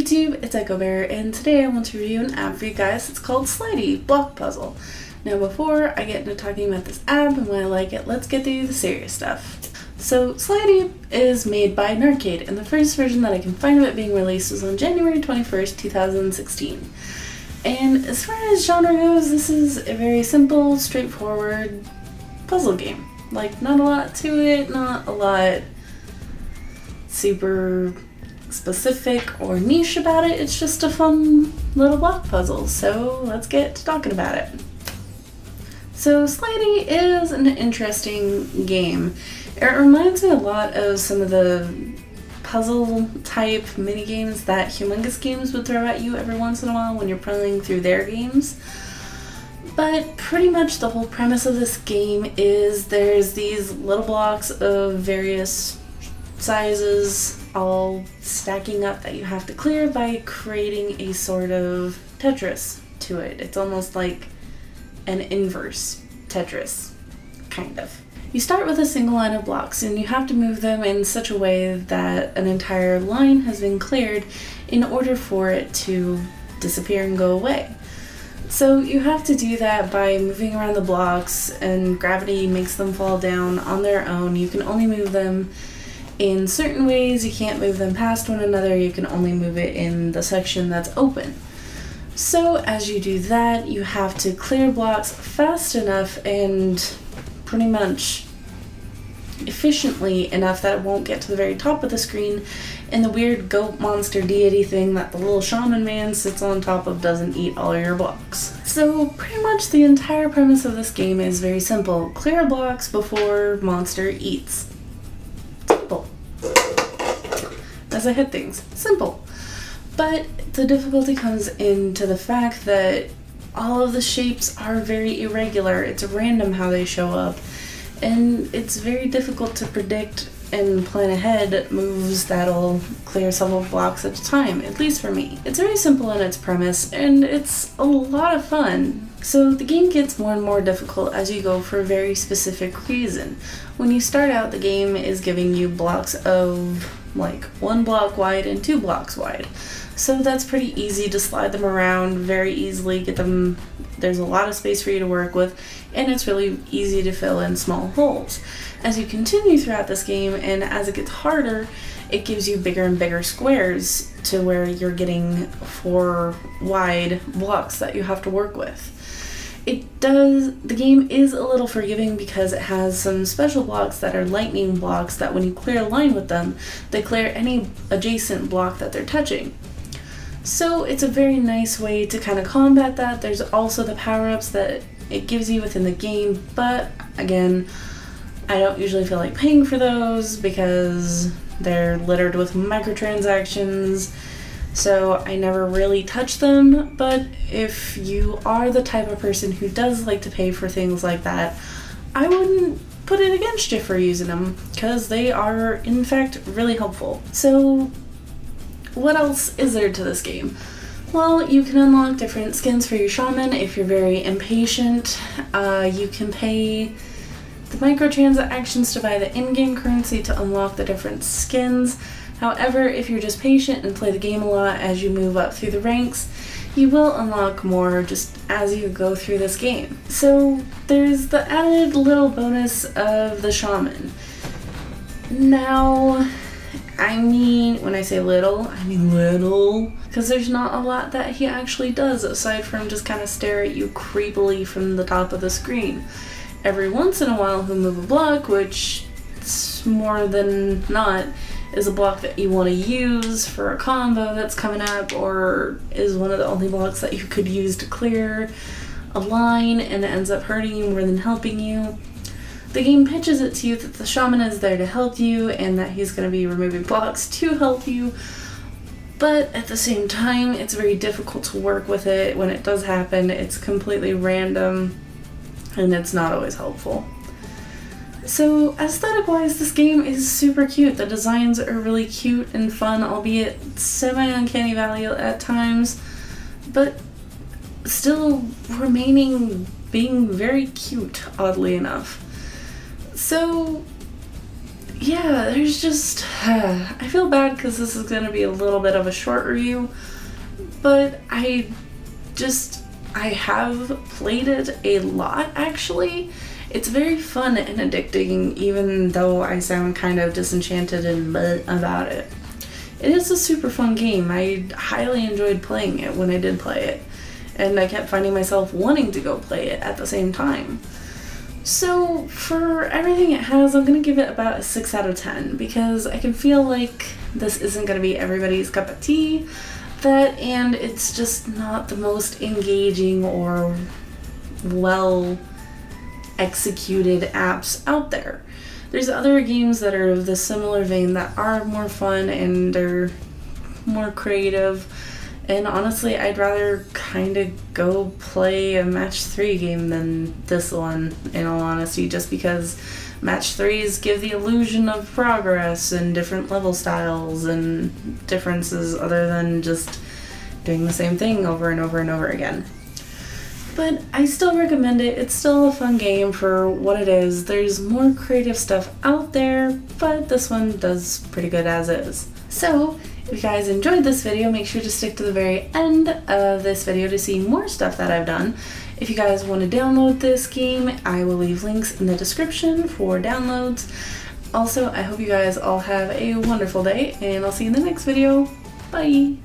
YouTube, it's EchoBear, and today I want to review an app for you guys. It's called Slidey Block Puzzle. Now before I get into talking about this app and why I like it, let's get through the serious stuff. So Slidey is made by an arcade, and the first version that I can find of it being released was on January 21st, 2016. And as far as genre goes, this is a very simple, straightforward puzzle game. Like, not a lot to it, not a lot super specific or niche about it. It's just a fun little block puzzle, so let's get to talking about it. So Slidey is an interesting game. It reminds me a lot of some of the puzzle type mini games that Humongous Games would throw at you every once in a while when you're playing through their games. But pretty much the whole premise of this game is there's these little blocks of various sizes all stacking up that you have to clear by creating a sort of Tetris to it. It's almost like an inverse Tetris, kind of. You start with a single line of blocks and you have to move them in such a way that an entire line has been cleared in order for it to disappear and go away. So you have to do that by moving around the blocks, and gravity makes them fall down on their own. You can only move them in certain ways. You can't move them past one another. You can only move it in the section that's open. So as you do that, you have to clear blocks fast enough and pretty much efficiently enough that it won't get to the very top of the screen and the weird goat monster deity thing that the little shaman man sits on top of doesn't eat all your blocks. So pretty much the entire premise of this game is very simple. Clear blocks before monster eats. Simple. As I hit things. Simple. But the difficulty comes into the fact that all of the shapes are very irregular. It's random how they show up, and it's very difficult to predict and plan ahead moves that'll clear several blocks at a time, at least for me. It's very simple in its premise, and it's a lot of fun. So the game gets more and more difficult as you go for a very specific reason. When you start out, the game is giving you blocks of like 1 block wide and 2 blocks wide. So that's pretty easy to slide them around very easily, get them, there's a lot of space for you to work with, and it's really easy to fill in small holes. As you continue throughout this game and as it gets harder, it gives you bigger and bigger squares to where you're getting 4 wide blocks that you have to work with. The game is a little forgiving because it has some special blocks that are lightning blocks that when you clear a line with them, they clear any adjacent block that they're touching. So it's a very nice way to kind of combat that. There's also the power-ups that it gives you within the game, but again, I don't usually feel like paying for those because they're littered with microtransactions, so I never really touch them. But if you are the type of person who does like to pay for things like that, I wouldn't put it against you for using them, because they are in fact really helpful. So what else is there to this game? Well, you can unlock different skins for your shaman if you're very impatient. You can pay the microtransactions to buy the in-game currency to unlock the different skins. However, if you're just patient and play the game a lot as you move up through the ranks, you will unlock more just as you go through this game. So there's the added little bonus of the shaman. Now, I mean, when I say little, I mean little, because there's not a lot that he actually does aside from just kind of stare at you creepily from the top of the screen. Every once in a while he'll move a block, which more than not is a block that you want to use for a combo that's coming up, or is one of the only blocks that you could use to clear a line and it ends up hurting you more than helping you. The game pitches it to you that the shaman is there to help you and that he's going to be removing blocks to help you, but at the same time it's very difficult to work with it. When it does happen, it's completely random and it's not always helpful. So aesthetic-wise, this game is super cute. The designs are really cute and fun, albeit semi-uncanny valley at times, but still being very cute, oddly enough. So yeah, there's just, I feel bad because this is going to be a little bit of a short review, but I have played it a lot actually. It's very fun and addicting, even though I sound kind of disenchanted and bleh about it. It is a super fun game. I highly enjoyed playing it when I did play it, and I kept finding myself wanting to go play it at the same time. So for everything it has, I'm going to give it about a 6 out of 10 because I can feel like this isn't going to be everybody's cup of tea, and it's just not the most engaging or well executed apps out there. There's other games that are of the similar vein that are more fun and are more creative, and honestly I'd rather kind of go play a match 3 game than this one, in all honesty, just because match 3s give the illusion of progress and different level styles and differences other than just doing the same thing over and over and over again. But I still recommend it. It's still a fun game for what it is. There's more creative stuff out there, but this one does pretty good as is. So, if you guys enjoyed this video, make sure to stick to the very end of this video to see more stuff that I've done. If you guys want to download this game, I will leave links in the description for downloads. Also, I hope you guys all have a wonderful day, and I'll see you in the next video. Bye!